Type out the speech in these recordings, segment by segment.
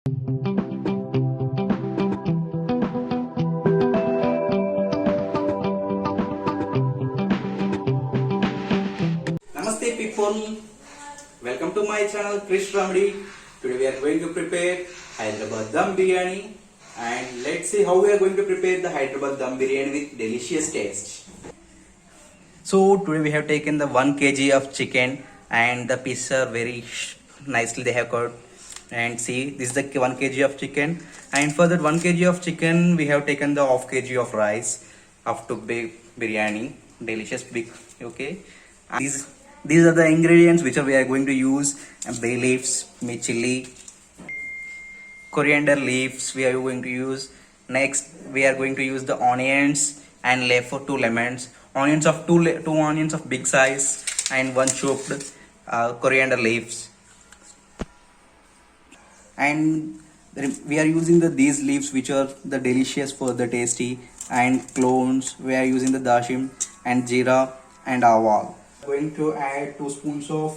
Namaste people, welcome to my channel Krish Ramadi. Today we are going to prepare Hyderabad Dum Biryani, and let's see how we are going to prepare the Hyderabad Dum Biryani with delicious taste. So today we have taken the 1 kg of chicken, and the pieces are very nicely they have cut. And see, this is the 1 kg of chicken, and for that 1 kg of chicken we have taken the half kg of rice of to big biryani, delicious big. Okay, these are the ingredients which we are going to use: bay leaves, chili, coriander leaves we are going to use. Next we are going to use the onions and left for 2 lemons, onions of 2 onions of big size, and 1 chopped coriander leaves. And we are using these leaves which are the delicious for the tasty, and clones we are using the dashim and jeera and aval. Going to add 2 spoons of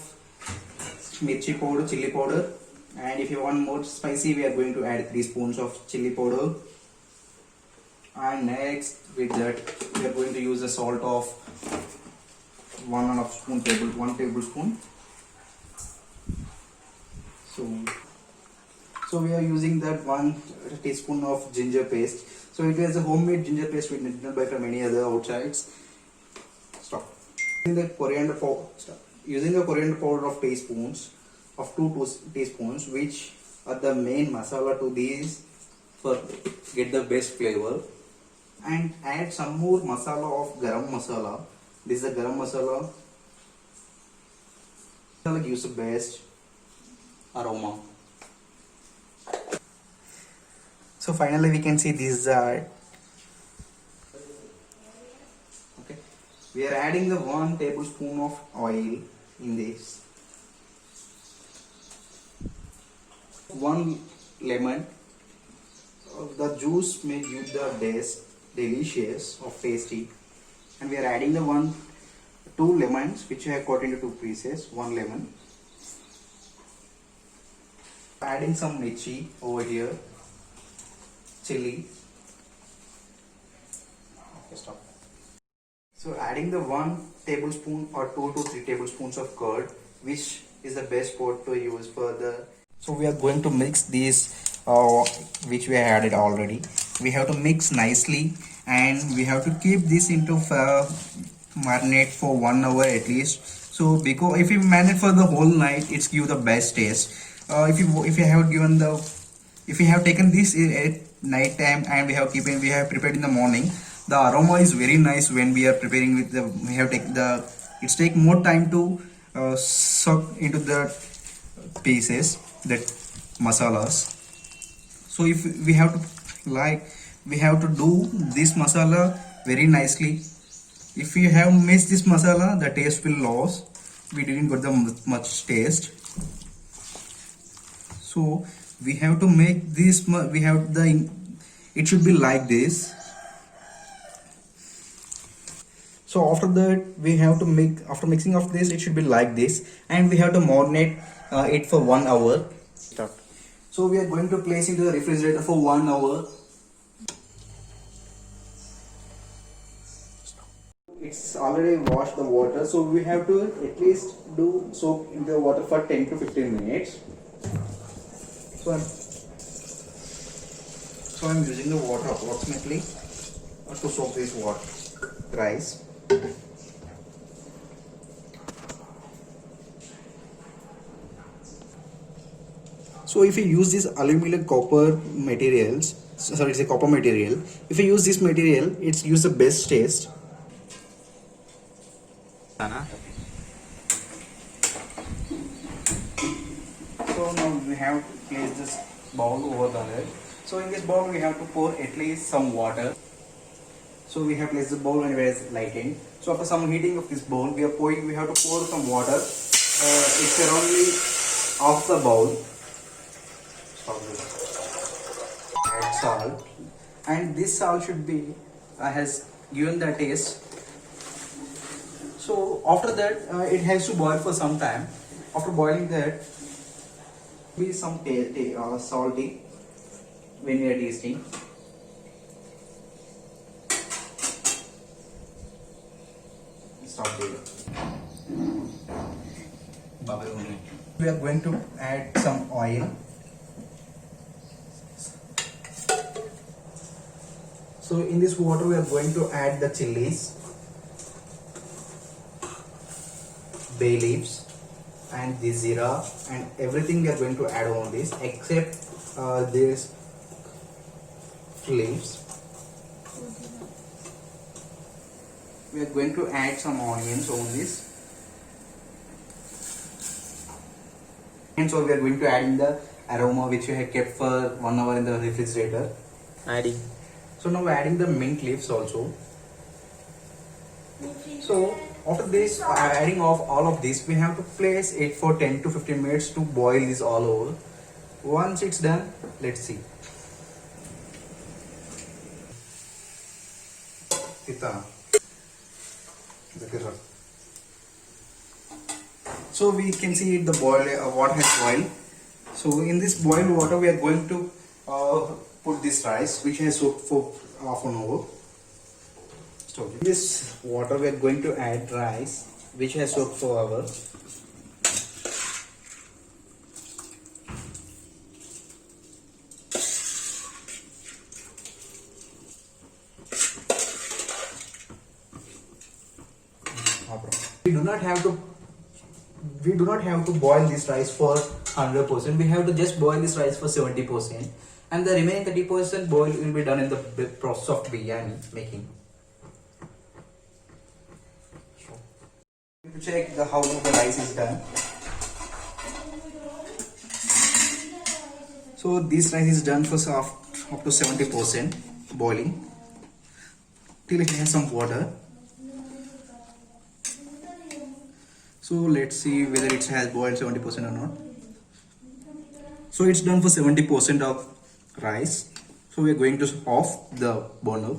mirchi powder, chili powder, and if you want more spicy we are going to add 3 spoons of chili powder. And next with that we are going to use a salt of 1 tablespoon. So we are using that 1 teaspoon of ginger paste. So it is a homemade ginger paste, we did not buy from any other outsides. Stop. Using the coriander powder of teaspoons of 2 teaspoons, which are the main masala to these for get the best flavor. And add some more masala of garam masala. This is the garam masala. Masala gives the best aroma. So finally we can see these are okay. We are adding the 1 tablespoon of oil in this. 1 lemon. The juice may give the taste delicious of tasty. And we are adding the 2 lemons which I have cut into 2 pieces. 1 lemon. Adding some mirchi over here. Chili. Okay, stop. So adding the 1 tablespoon or 2 to 3 tablespoons of curd, which is the best pot to use for the. So we are going to mix these, which we have added already. We have to mix nicely, and we have to keep this into marinate for 1 hour at least. So because if you marinate for the whole night, it's give the best taste. If you have taken this at night time and we have prepared in the morning, the aroma is very nice when we are preparing with the it's take more time to soak into the pieces, that masalas. So if we have to do this masala very nicely. If you have missed this masala, the taste will lose. We didn't get the much taste. So we have to make this, it should be like this. So after that we have to after mixing of this, it should be like this, and we have to marinate it for 1 hour. So we are going to place into the refrigerator for 1 hour. It's already washed the water, so we have to at least soak in the water for 10 to 15 minutes. So I'm using the water approximately to soak this rice. So if you use this aluminum copper materials, sorry, it's a copper material. If you use this material, it's gives the best taste. So now we have to place this bowl over there. So in this bowl we have to pour at least some water. So we have placed the bowl and where is lighting. So after some heating of this bowl, we have to pour some water. It's around half the bowl. Add salt, and this salt should be has given the taste. So after that, it has to boil for some time. After boiling that, Be some salty when we are tasting. Stop there. We are going to add some oil. So in this water we are going to add the chilies, bay leaves and the zira and everything we are going to add on this except this leaves. We are going to add some onions on this. And so we are going to add in the aroma which we have kept for 1 hour in the refrigerator. Adding. So now adding the mint leaves also. So after this adding of all of this, we have to place it for 10 to 15 minutes to boil this all over. Once it's done, let's see. So we can see the water has boiled. So in this boiled water we are going to put this rice which has soaked for half an hour. So in this water we are going to add rice which has soaked for an hour. We do not have to boil this rice for 100%. We have to just boil this rice for 70%, and the remaining 30% boil will be done in the process of biryani making. To check how the rice is done. So this rice is done for up to 70% boiling till it has some water. So let's see whether it has boiled 70% or not. So it's done for 70% of rice. So we are going to off the burner.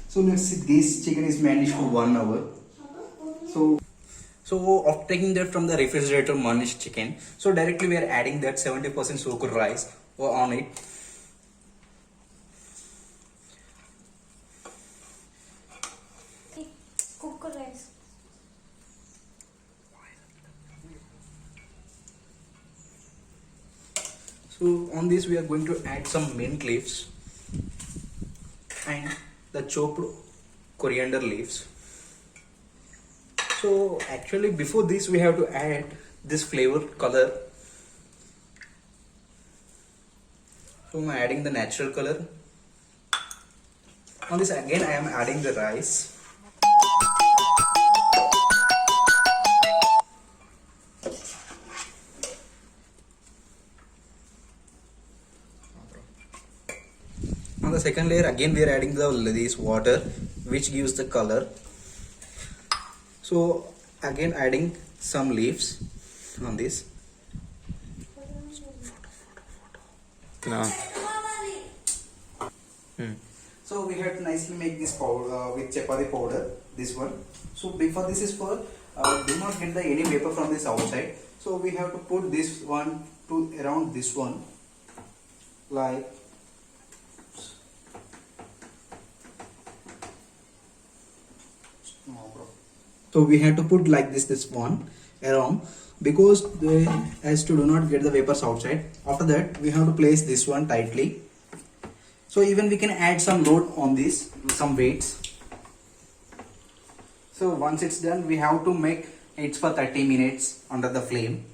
So let's see, this chicken is managed for 1 hour. So after taking that from the refrigerator managed chicken, so directly we are adding that 70% soaked rice on it. Rice. So on this we are going to add some mint leaves and the chopped coriander leaves. So actually before this we have to add this flavor color. So I'm adding the natural color. On this again I am adding the rice. On the second layer again we are adding this water which gives the color. So again adding some leaves on this. No. So we have to nicely make this powder with chapati powder, this one. So before this is for do not get any vapor from this outside. So we have to put this one to around this one like. So we have to put like this one around because as to do not get the vapors outside. After that we have to place this one tightly. So even we can add some load on this, some weights. So once it's done we have to make it for 30 minutes under the flame.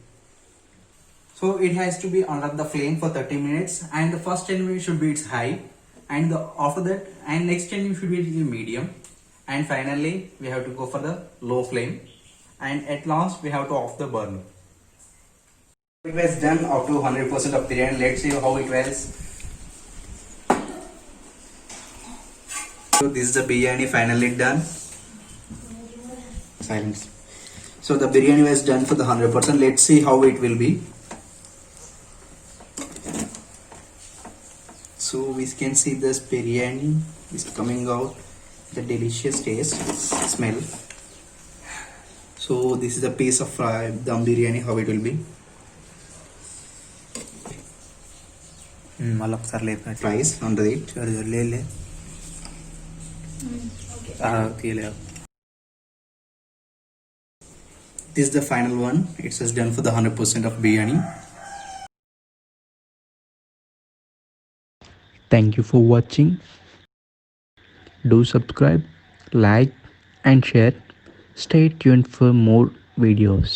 So it has to be under the flame for 30 minutes and the first 10 minutes should be its high and after that and next 10 minutes should be medium. And finally we have to go for the low flame and at last we have to off the burner. It was done up to 100% of biryani. Let's see how it was. So this is the biryani finally done. Silence. So the biryani was done for the 100%. Let's see how it will be. So we can see this biryani is coming out the delicious taste, smell. So this is a piece of dum biryani, how it will be. మళ్ళీ ఒకసారి లేపిన Fries under it. లేలే తీయలేదు. This is the final one. It's just done for the 100% of biryani. Thank you for watching. Do subscribe, like and share. Stay tuned for more videos.